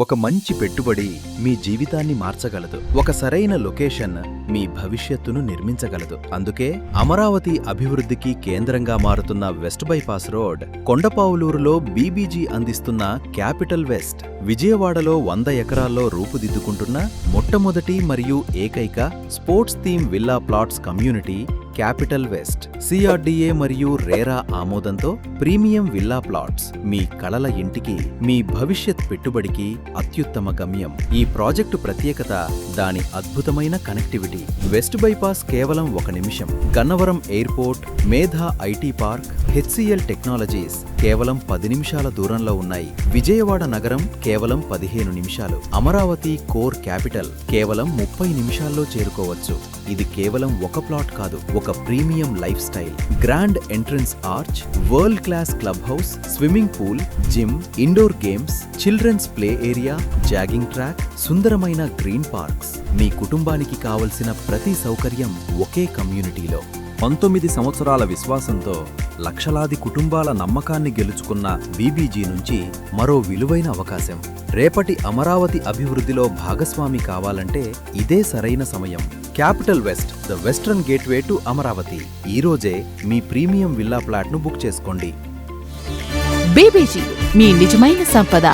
ఒక మంచి పెట్టుబడి మీ జీవితాన్ని మార్చగలదు. ఒక సరైన లొకేషన్ మీ భవిష్యత్తును నిర్మించగలదు. అందుకే అమరావతి అభివృద్ధికి కేంద్రంగా మారుతున్న వెస్ట్ బైపాస్ రోడ్, కొండపావులూరులో బీబీజీ అందిస్తున్న క్యాపిటల్ వెస్ట్, విజయవాడలో 100 ఎకరాల్లో రూపుదిద్దుకుంటున్న మొట్టమొదటి మరియు ఏకైక sports theme villa plots community capital west, CRDA మరియు రేరా ఆమోదంతో ప్రీమియం విల్లా ప్లాట్స్, మీ కలల ఇంటికి, మీ భవిష్యత్ పెట్టుబడికి అత్యుత్తమ గమ్యం. ఈ ప్రాజెక్టు ప్రత్యేకత దాని అద్భుతమైన కనెక్టివిటీ. వెస్ట్ బైపాస్ కేవలం 1 నిమిషం, గన్నవరం ఎయిర్పోర్ట్, మేధా ఐటీ పార్క్, హెచ్సిఎల్ టెక్నాలజీస్ కేవలం 10 నిమిషాల దూరంలో ఉన్నాయి. విజయవాడ నగరం కేవలం 15 నిమిషాలు. అమరావతి కోర్ క్యాపిటల్ కేవలం 30 నిమిషాల్లో చేరుకోవచ్చు. ఇది కేవలం ఒక ప్లాట్ కాదు, ఒక premium lifestyle. Grand entrance arch, world class club house, swimming pool, gym, indoor games, children's play area, jogging track, సుందరమైన గ్రీన్ పార్క్స్. మీ కుటుంబానికి కావలసిన ప్రతి సౌకర్యం ఒకే కమ్యూనిటీలో. 19 సంవత్సరాల విశ్వాసంతో లక్షలాది కుటుంబాల నమ్మకాన్ని గెలుచుకున్న బీబీజీ నుంచి మరో విలువైన అవకాశం. రేపటి అమరావతి అభివృద్ధిలో భాగస్వామి కావాలంటే ఇదే సరైన సమయం. Capital west, the western gateway to Amaravati. ఈ రోజే మీ ప్రీమియం విల్లా ప్లాట్ను బుక్ చేసుకోండి. బీబీజీ, మీ నిజమైన సంపద.